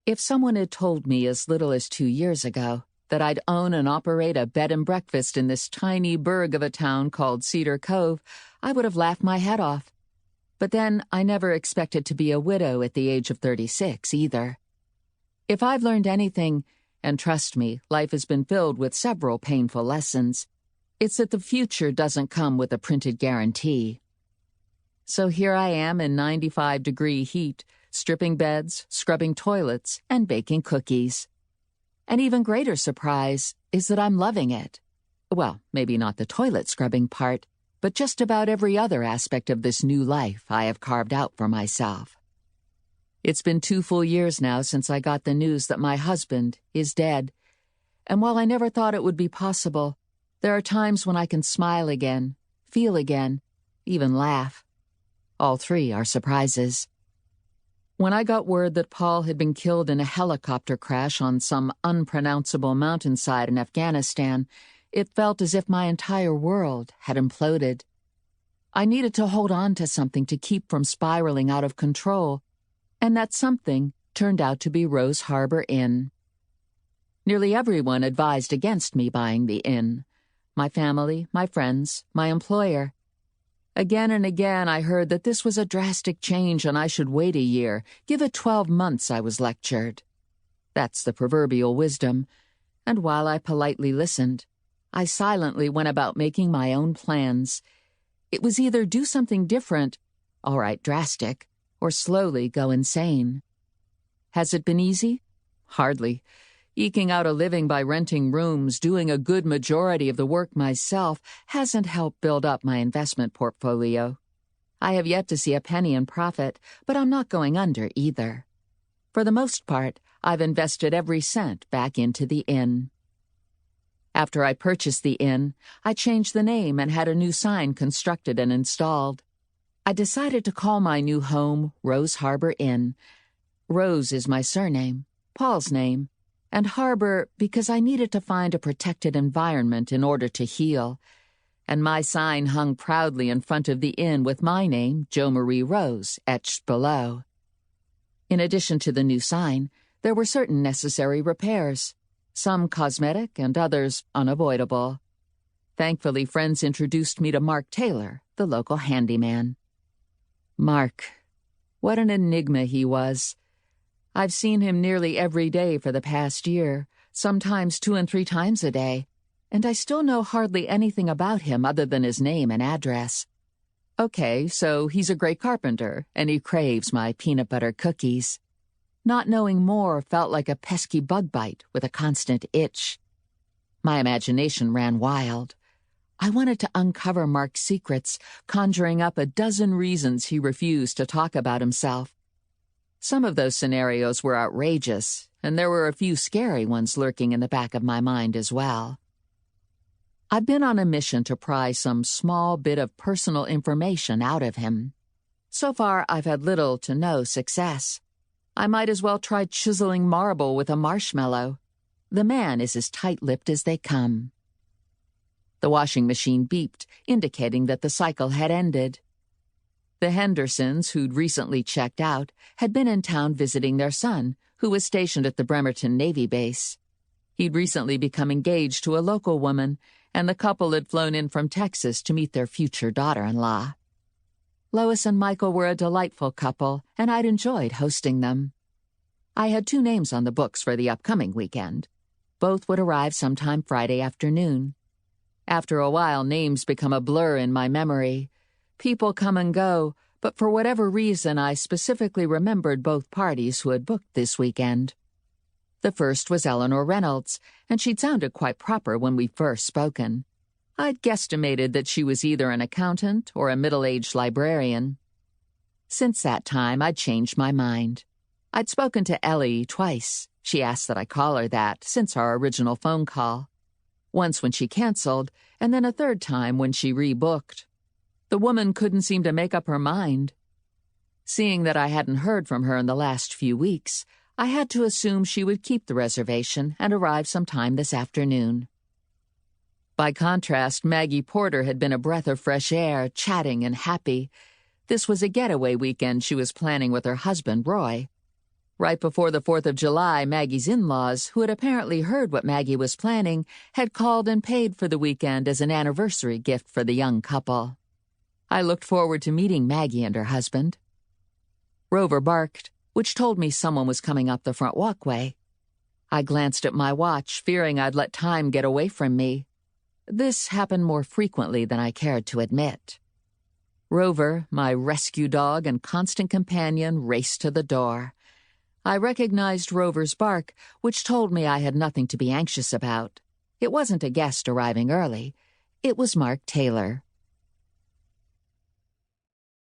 If someone had told me as little as 2 years ago that I'd own and operate a bed and breakfast in this tiny burg of a town called Cedar Cove, I would have laughed my head off. But then I never expected to be a widow at the age of 36 either. If I've learned anything, and trust me, life has been filled with several painful lessons, it's that the future doesn't come with a printed guarantee. So here I am in 95-degree heat, stripping beds, scrubbing toilets, and baking cookies. An even greater surprise is that I'm loving it. Well, maybe not the toilet scrubbing part, but just about every other aspect of this new life I have carved out for myself. It's been 2 full years now since I got the news that my husband is dead, and while I never thought it would be possible, there are times when I can smile again, feel again, even laugh. All 3 are surprises. When I got word that Paul had been killed in a helicopter crash on some unpronounceable mountainside in Afghanistan, it felt as if my entire world had imploded. I needed to hold on to something to keep from spiraling out of control, and that something turned out to be Rose Harbor Inn. Nearly everyone advised against me buying the inn. My family, my friends, my employer. Again and again I heard that this was a drastic change and I should wait a year. Give it 12 months, I was lectured. That's the proverbial wisdom, and while I politely listened, I silently went about making my own plans. It was either do something different, all right, drastic, or slowly go insane. Has it been easy? Hardly. Eking out a living by renting rooms, doing a good majority of the work myself, hasn't helped build up my investment portfolio. I have yet to see a penny in profit, but I'm not going under either. For the most part, I've invested every cent back into the inn. After I purchased the inn, I changed the name and had a new sign constructed and installed. I decided to call my new home Rose Harbor Inn. Rose is my surname, Paul's name, and Harbor because I needed to find a protected environment in order to heal. And my sign hung proudly in front of the inn with my name, Jo Marie Rose, etched below. In addition to the new sign, there were certain necessary repairs, some cosmetic and others unavoidable. Thankfully, friends introduced me to Mark Taylor, the local handyman. Mark. What an enigma he was. I've seen him nearly every day for the past year, sometimes 2 and 3 times a day, and I still know hardly anything about him other than his name and address. Okay, so he's a great carpenter, and he craves my peanut butter cookies. Not knowing more felt like a pesky bug bite with a constant itch. My imagination ran wild. I wanted to uncover Mark's secrets, conjuring up a dozen reasons he refused to talk about himself. Some of those scenarios were outrageous, and there were a few scary ones lurking in the back of my mind as well. I've been on a mission to pry some small bit of personal information out of him. So far, I've had little to no success. I might as well try chiseling marble with a marshmallow. The man is as tight-lipped as they come. The washing machine beeped, indicating that the cycle had ended. The Hendersons, who'd recently checked out, had been in town visiting their son, who was stationed at the Bremerton Navy base. He'd recently become engaged to a local woman, and the couple had flown in from Texas to meet their future daughter-in-law. Lois and Michael were a delightful couple, and I'd enjoyed hosting them. I had 2 names on the books for the upcoming weekend. Both would arrive sometime Friday afternoon. After a while, names become a blur in my memory. People come and go, but for whatever reason, I specifically remembered both parties who had booked this weekend. The first was Eleanor Reynolds, and she'd sounded quite proper when we'd first spoken. I'd guesstimated that she was either an accountant or a middle-aged librarian. Since that time, I'd changed my mind. I'd spoken to Ellie twice. She asked that I call her that since our original phone call. Once when she canceled, and then a third time when she rebooked. The woman couldn't seem to make up her mind. Seeing that I hadn't heard from her in the last few weeks, I had to assume she would keep the reservation and arrive sometime this afternoon. By contrast, Maggie Porter had been a breath of fresh air, chatting and happy. This was a getaway weekend she was planning with her husband, Roy. Right before the 4th of July, Maggie's in-laws, who had apparently heard what Maggie was planning, had called and paid for the weekend as an anniversary gift for the young couple. I looked forward to meeting Maggie and her husband. Rover barked, which told me someone was coming up the front walkway. I glanced at my watch, fearing I'd let time get away from me. This happened more frequently than I cared to admit. Rover, my rescue dog and constant companion, raced to the door. I recognized Rover's bark, which told me I had nothing to be anxious about. It wasn't a guest arriving early. It was Mark Taylor.